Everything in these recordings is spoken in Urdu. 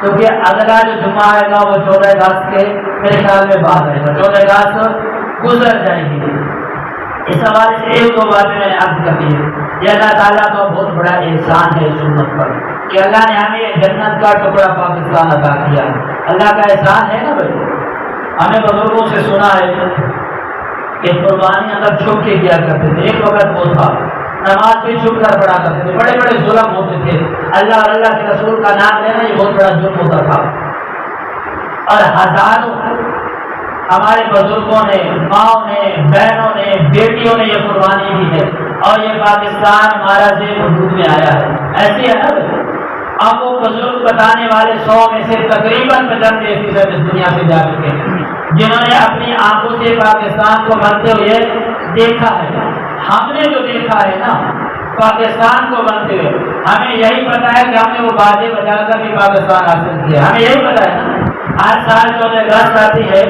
کیونکہ اگلا جو جمعہ آئے گا وہ 14 اگست کے میرے خیال میں بعد آئے گا، 14 اگست گزر جائے گی۔ اس حوالے سے ایک دو باتیں میں نے عرض کر دی ہے۔ یہ اللہ تعالیٰ کا بہت بڑا احسان ہے اس امت پر کہ اللہ نے ہمیں جنت کا ٹکڑا پاکستان عطا کیا ہے۔ اللہ کا احسان ہے نا بھائی۔ ہمیں بزرگوں سے سنا ہے کہ قربانی اگر چھپ کے کیا کرتے تھے، ایک وقت وہ تھا نماز بھی چھپ کر پڑھا کرتے تھے، بڑے بڑے ظلم ہوتے تھے، اللہ اور اللہ کے رسول کا نام لینا یہ بہت بڑا جرم ہوتا تھا، اور ہزاروں ہمارے بزرگوں نے، ماؤں نے، بہنوں نے، بیٹیوں نے یہ قربانی دی ہے، اور یہ پاکستان ہمارا زیر حدود میں آیا ہے۔ ایسی ہے نا، اب وہ بزرگ بتانے والے 100 میں سے تقریباً 95% اس دنیا سے جا چکے ہیں، جنہوں نے اپنی آنکھوں سے پاکستان کو بنتے ہوئے دیکھا ہے۔ ہم نے جو دیکھا ہے نا پاکستان کو بنتے ہوئے، ہمیں یہی پتا ہے کہ ہم نے وہ بازے بجا کر بھی پاکستان حاصل کیا، ہمیں یہی پتا ہے نا۔ ہر سال 14 اگست آتی ہے،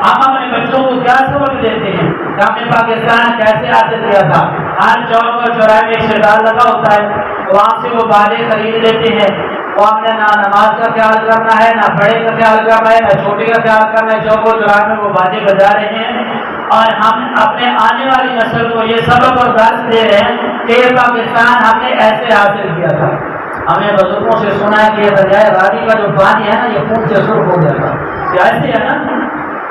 ہم اپنے بچوں کو کیا سبق دیتے ہیں کہ ہم نے پاکستان کیسے حاصل کیا تھا۔ ہر چوک اور چوراہے میں ایک شٹار لگا ہوتا ہے، وہاں سے وہ بازے خرید لیتے ہیں۔ وہ ہم نے نہ نماز کا خیال کرنا ہے، نہ بڑے کا خیال کرنا ہے، نہ چھوٹے کا خیال کرنا ہے، چوک اور چوراہے میں وہ بازے بجا رہے ہیں، اور ہم اپنے آنے والی نسل کو یہ سبق اور درس دے رہے ہیں کہ یہ پاکستان ہم نے ایسے حاصل کیا تھا۔ ہمیں بزرگوں سے سنا ہے کہ یہ دریائے راوی کا جو پانی ہے نا یہ خون سے سرخ ہو گیا تھا، ایسے ہے نا،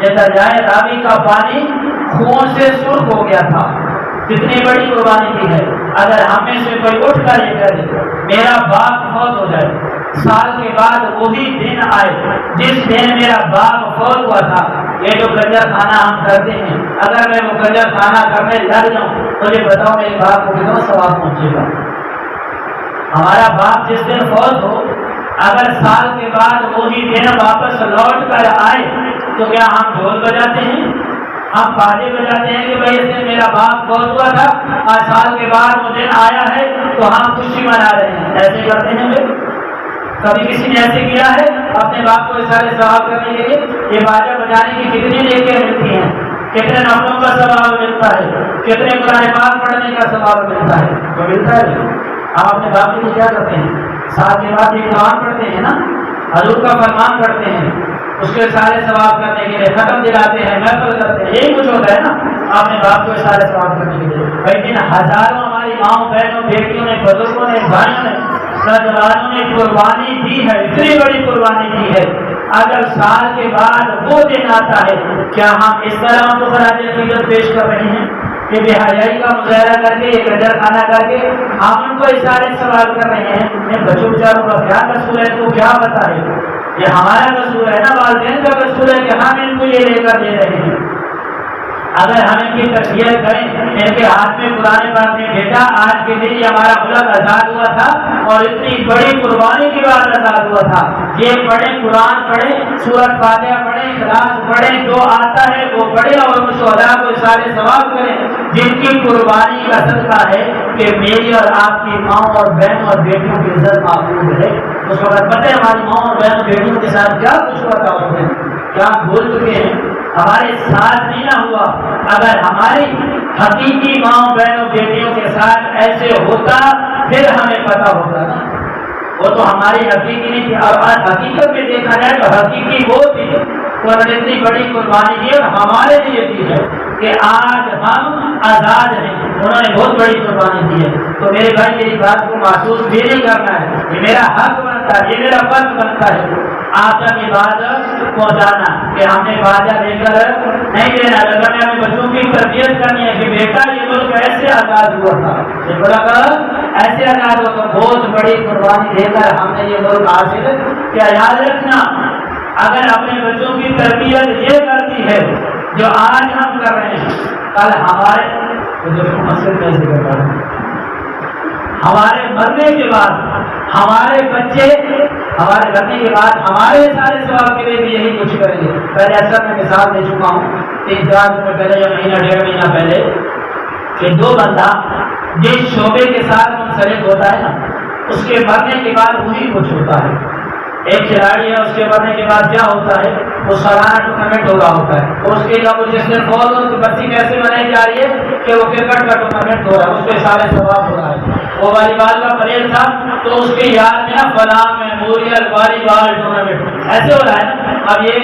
یہ دریائے راوی کا پانی خون سے سرخ ہو گیا تھا۔ کتنی بڑی قربانی کی ہے۔ اگر ہم میں سے کوئی اٹھ کر یہ کہے میرا باپ فوت ہو جائے، سال کے بعد وہی دن آئے جس دن میرا باپ فوت ہوا تھا، یہ جو کنجر خانہ ہم کرتے ہیں، اگر میں وہ کنجر خانہ کرنے لگ جاؤں تو یہ بتاؤ میرے باپ کو کتنا ثواب پہنچے گا۔ ہمارا باپ جس دن فوت ہو، اگر سال کے بعد وہی دن واپس لوٹ کر آئے تو کیا ہم ڈھول بجاتے ہیں، ہم بازے بجاتے ہیں کہ بھائی اس دن میرا باپ فوت ہوا تھا اور سال کے بعد وہ دن آیا ہے تو ہم خوشی منا رہے ہیں؟ ایسے کرتے ہیں بھائی؟ کبھی کسی نے ایسے کیا ہے اپنے باپ کو سارے ثواب کرنے کے لیے؟ یہ باجا بجانے کی کتنی نیکیاں ملتی ہیں، کتنے نفلوں کا ثواب ملتا ہے، کتنے قرآن پاک پڑھنے کا ثواب ملتا ہے، تو ملتا ہے۔ ہم اپنے باپ کے لیے کیا کرتے ہیں؟ سال کے بعد یہ قرآن پڑھتے ہیں نا، حضور کا فرمان پڑھتے ہیں، اس کے سارے ثواب کرنے کے لیے ختم دلاتے ہیں، محفل کرتے ہیں، یہی کچھ ہوتا ہے نا اپنے باپ کو سارے ثواب کرنے کے لیے۔ لیکن ہزاروں ہماری ماؤں بہنوں بیٹیوں نے، بزرگوں نے، بھائیوں نے، نوجوانوں نے قربانی دی ہے، اتنی بڑی قربانی دی ہے، اگر سال کے بعد وہ دن آتا ہے کیا ہم اس طرح ان کو خراج عقیدت پیش کر رہے ہیں کہ بے حیائی کا مظاہرہ کر کے، ایک کنجر خانہ کر کے ہم ان کو اشارے سوال کر رہے ہیں؟ ان بچوں بیچاروں کا کیا قصور ہے، تو کیا پتا ہے؟ یہ ہمارا قصور ہے نا، والدین کا قصور ہے کہ ہم ان کو یہ لے کر دے رہے ہیں۔ اگر ہم ان کی تربیت کریں، ان کے ہاتھ میں قرآن پاک میں بیٹا آج کے دن یہ ہمارا ملک آزاد ہوا تھا اور اتنی بڑی قربانی کے بعد آزاد ہوا تھا، یہ پڑھیں، قرآن پڑھیں، سورۃ فاتحہ پڑھیں، اخلاص پڑھیں، جو آتا ہے وہ پڑھیں، اور ان شہداء کو سارے ثواب کریں جن کی قربانی کا صدقہ ہے کہ میری اور آپ کی ماں اور بہن اور بیٹیوں کی عزت محفوظ ہے۔ اس وقت پتہ ہے ہماری ماں اور بہن بیٹیوں کے ساتھ کیا کچھ ہوا تھا، اس میں کیا بھول چکے ہیں، ہمارے ساتھ نہیں نہ ہوا۔ اگر ہماری حقیقی ماں بہنوں بیٹیوں کے ساتھ ایسے ہوتا پھر ہمیں پتا ہوتا نا، وہ تو ہماری حقیقی نہیں تھی، اور آج حقیقت میں دیکھا جائے تو حقیقی وہ تھی، انہوں نے اتنی بڑی قربانی دی اور ہمارے لیے دی ہے کہ آج ہم آزاد ہیں، انہوں نے بہت بڑی قربانی دی ہے۔ تو میرے بھائی میری بات کو محسوس بھی نہیں کرنا ہے، یہ میرا حق بنتا ہے، یہ میرا فرض بنتا ہے آپ تک یہ بات پہنچانا کہ ہم نے باجا دے کر نہیں دینا، اگر میں اپنے بچوں کی تربیت کرنی ہے کہ بیٹا یہ ملک ایسے آزاد ہوا تھا، یہ ملک ایسے آزاد ہوا تھا، بہت بڑی قربانی دے کر ہم نے یہ ملک حاصل کیا۔ یاد رکھنا، اگر اپنے بچوں کی تربیت یہ کرتی ہے جو آج ہم کر رہے ہیں، کل ہمارے مرنے کے بعد ہمارے بچے، ہمارے مرنے کے بعد ہمارے سارے ثواب کے لیے بھی یہی کچھ کریں گے۔ پہلے اکثر میں مثال دے چکا ہوں 3-4 دن پہلے یا مہینہ 1.5 مہینہ پہلے کہ دو بندہ جس شعبے کے ساتھ منسلک ہوتا ہے نا، اس کے مرنے کے بعد وہی کچھ ہوتا ہے۔ ایک کھلاڑی ہے، اس کے مرنے کے بعد کیا ہوتا ہے، وہ سالانہ ٹورنامنٹ ہو رہا ہوتا ہے، اور اس کے علاوہ جس دن فوت ہو تو برسی کیسے منائی جا رہی ہے کہ وہ کرکٹ کا ٹورنامنٹ ہو رہا ہے، اس پہ سارے ثواب ہو رہا ہے۔ وہ والی بال کا پلیئر تھا تو اس کی یاد میں نا فلاں میموریل والی بال ٹورنامنٹ ایسے ہو رہا ہے نا۔ اب یہ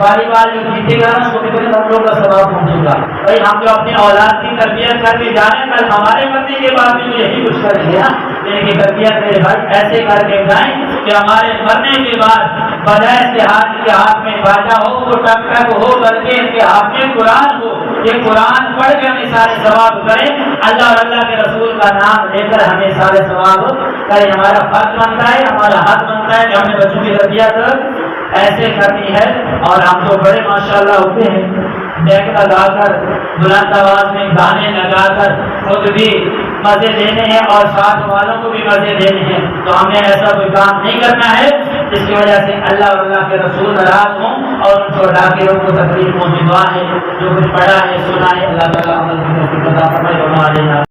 والی بال جو جیتے گا نا اس کو کتنے لوگوں کا ثواب پہنچے گا۔ بھائی ہم جو اپنے اولاد کی تربیت کر کے جا رہے ہیں، کل ہمارے مرنے کے بعد بھی تو یہی کچھ کریں گے نا۔ کی تربیت میرے بھائی ایسے کر کے جائیں کہ ہمارے مرنے کے بعد بجائے سے کے ہاتھ میں باجا ہو، وہ ٹک ٹک ہو، بلکہ ان کے ہاتھ میں قرآن ہو، یہ قرآن پڑھ کے ہمیں سارے ثواب کریں، اللہ اور اللہ کے رسول کا نام لے کر ہمیں سارے ثواب کریں۔ ہمارا فرض بنتا ہے، ہمارا حق بنتا ہے کہ ہمیں بچوں کی تربیت ایسے کرنی ہے۔ اور ہم تو بڑے ماشاءاللہ ہوتے ہیں، ڈیک لگا کر بلند آواز میں گانے لگا کر خود بھی مزے لینے ہیں اور ساتھ والوں کو بھی مزے لینے ہیں، تو ہمیں ایسا کوئی کام نہیں کرنا ہے جس کی وجہ سے اللہ اور اللہ کے رسول ناراض ہوں اور ان کو ڈاکیوں کو تکلیف پہنچے۔ دعا ہے جو کچھ پڑھا ہے سنا ہے، اللہ تعالیٰ عمل کی توفیق عطا فرمائے۔